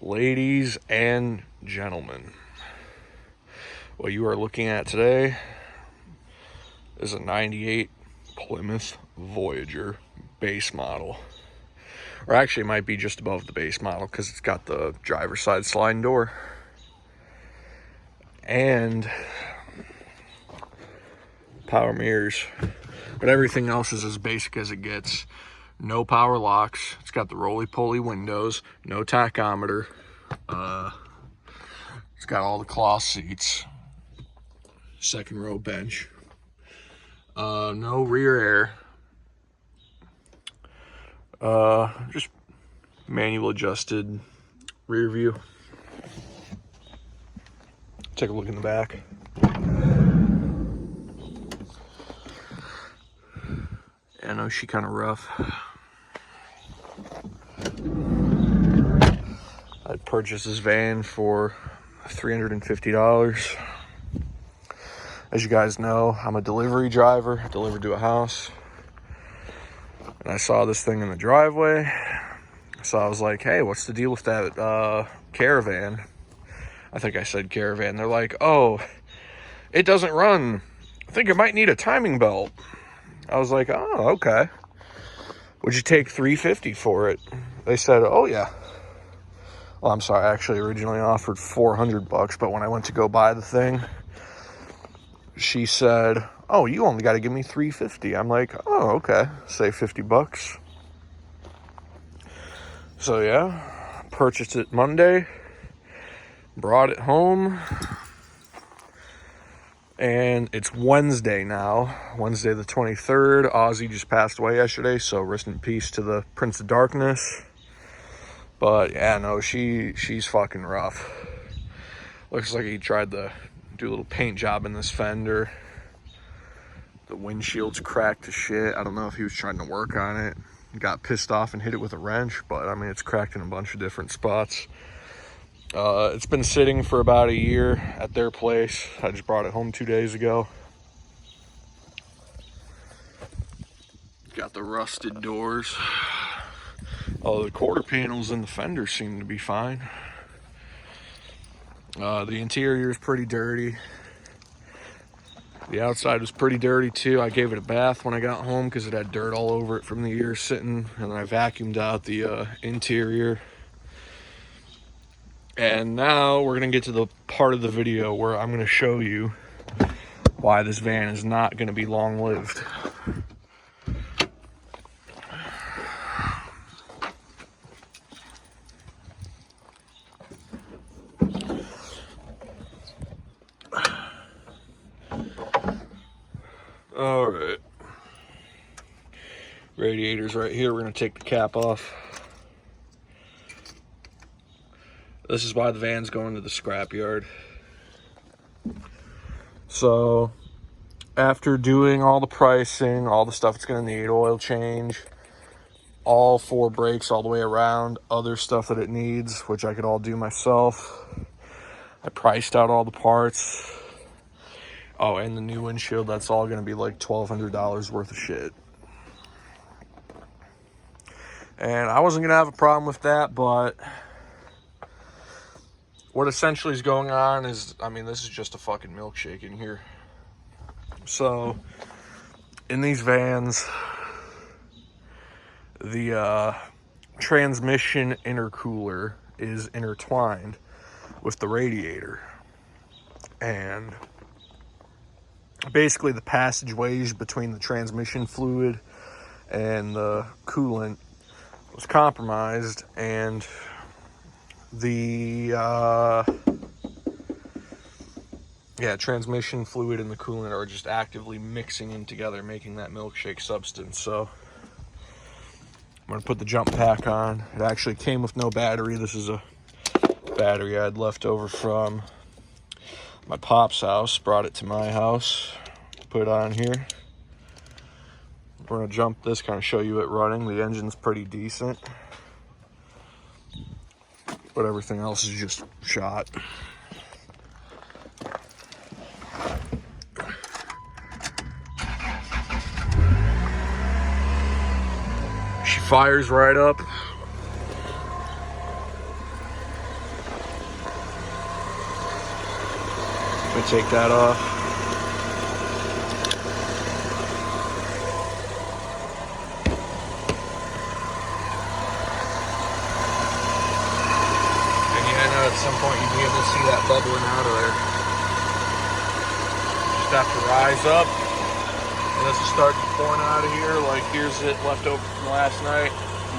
Ladies and gentlemen, what you are looking at today is a 98 Plymouth Voyager base model. Or actually it might be just above the base model because it's got the driver's side sliding door. And power mirrors. But everything else is as basic as it gets. No power locks. It's got the roly-poly windows. No tachometer. It's got all the cloth seats. Second row bench. No rear air. Just manual adjusted rear view. Take a look in the back. I know she's kind of rough. I purchased this van for $350. As you guys know, I'm a delivery driver, delivered to a house. And I saw this thing in the driveway. So I was like, hey, what's the deal with that caravan? I think I said caravan. They're like, oh, it doesn't run. I think it might need a timing belt. I was like, oh, okay. Would you take $350 for it? They said, oh yeah. Well, I'm sorry, I actually originally offered $400, but when I went to go buy the thing, she said, oh, you only got to give me $350. I'm like, oh, okay, save $50. So yeah, purchased it Monday, brought it home, and it's Wednesday now, Wednesday the 23rd. Ozzy just passed away yesterday, so rest in peace to the Prince of Darkness. But yeah, no, she's fucking rough. Looks like he tried to do a little paint job in this fender. The windshield's cracked to shit. I don't know if he was trying to work on it. Got pissed off and hit it with a wrench, but I mean, it's cracked in a bunch of different spots. It's been sitting for about a year at their place. I just brought it home 2 days ago. Got the rusted doors. Oh, the quarter panels in the fender seem to be fine. The interior is pretty dirty. The outside was pretty dirty too. I gave it a bath when I got home because it had dirt all over it from the year sitting, and I vacuumed out the interior. And now we're gonna get to the part of the video where I'm gonna show you why this van is not gonna be long-lived. All right. Radiator's right here. We're gonna take the cap off. This is why the van's going to the scrapyard. So, after doing all the pricing, all the stuff it's gonna need, oil change, all 4 brakes all the way around, other stuff that it needs, which I could all do myself. I priced out all the parts. Oh, and the new windshield, that's all gonna be like $1,200 worth of shit. And I wasn't gonna have a problem with that, but what essentially is going on is, I mean, this is just a fucking milkshake in here. So, in these vans, the transmission intercooler is intertwined with the radiator. And basically the passageways between the transmission fluid and the coolant was compromised, and the transmission fluid and the coolant are just actively mixing in together, making that milkshake substance. So I'm gonna put the jump pack on. It actually came with no battery. This is a battery I had left over from my pop's house. Brought it to my house, put it on here. We're gonna jump this, kind of show you it running. The engine's pretty decent, but everything else is just shot. She fires right up. me take that off. And yeah, I know at some point you'd be able to see that bubbling out of there. Just have to rise up. And this is starting pouring out of here. Like, here's it left over from last night.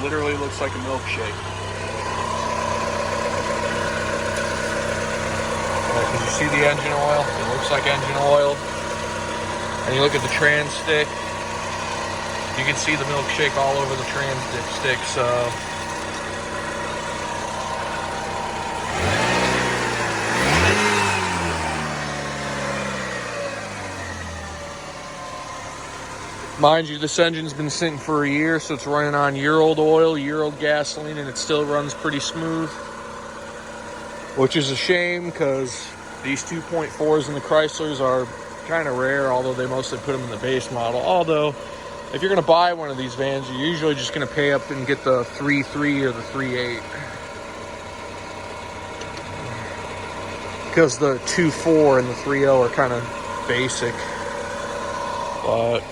Literally looks like a milkshake. Can you see the engine oil? It looks like engine oil. And you look at the trans stick, you can see the milkshake all over the trans stick. So mind you, this engine's been sitting for a year, so it's running on year-old oil, year-old gasoline, and it still runs pretty smooth. Which is a shame, because these 2.4s in the Chryslers are kind of rare, although they mostly put them in the base model. Although, if you're going to buy one of these vans, you're usually just going to pay up and get the 3.3 or the 3.8. Because the 2.4 and the 3.0 are kind of basic. But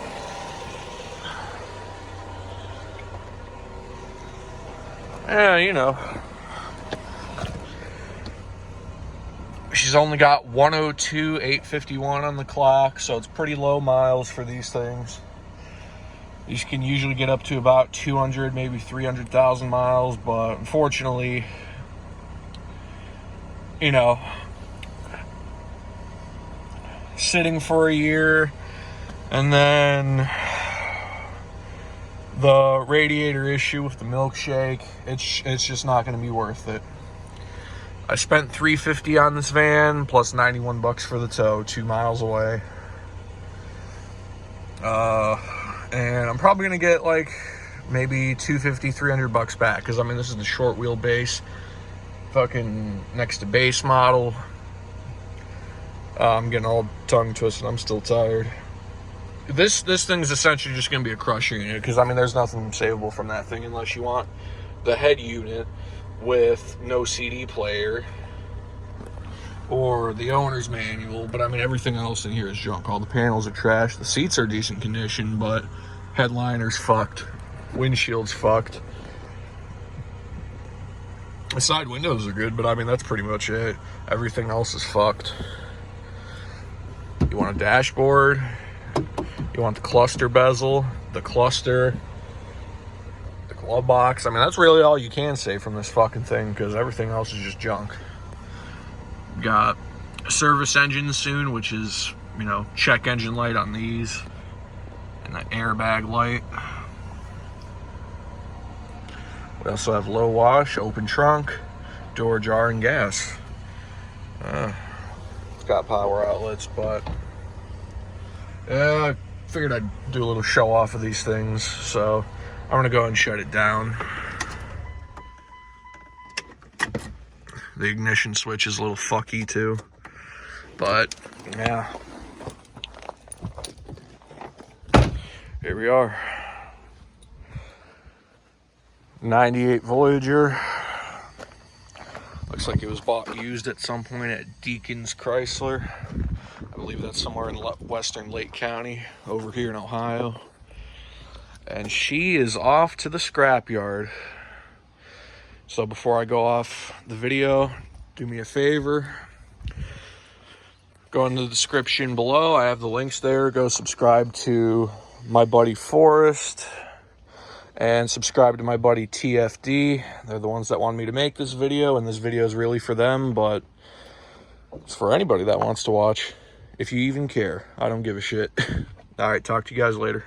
yeah, you know. She's only got 102,851 on the clock, so it's pretty low miles for these things. These can usually get up to about 200, maybe 300,000 miles, but unfortunately, you know, sitting for a year, and then the radiator issue with the milkshake, it's just not going to be worth it. I spent $350 on this van, plus 91 bucks for the tow, 2 miles away. And I'm probably gonna get like maybe 250, 300 bucks back, because I mean, this is the short wheelbase, fucking next to base model. I'm getting all tongue twisted. I'm still tired. This thing's essentially just gonna be a crusher unit, because I mean, there's nothing savable from that thing unless you want the head unit with no CD player or the owner's manual. But I mean, everything else in here is junk. All the panels are trash. The seats are decent condition, but headliner's fucked, windshield's fucked. The side windows are good, but I mean, that's pretty much it. Everything else is fucked. You want a dashboard, you want the cluster bezel, the cluster, glove box. I mean, that's really all you can say from this fucking thing, because everything else is just junk. Got a service engine soon, which is, you know, check engine light on these, and the airbag light. We also have low wash, open trunk, door jar, and gas. It's got power outlets, but yeah, I figured I'd do a little show off of these things, so I'm gonna go ahead and shut it down. The ignition switch is a little fucky too, but yeah. Here we are. 98 Voyager. Looks like it was bought used at some point at Deacon's Chrysler. I believe that's somewhere in western Lake County over here in Ohio. And she is off to the scrapyard. So before I go off the video, do me a favor. Go in the description below. I have the links there. Go subscribe to my buddy Forrest. And subscribe to my buddy TFD. They're the ones that want me to make this video. And this video is really for them. But it's for anybody that wants to watch. If you even care. I don't give a shit. Alright, talk to you guys later.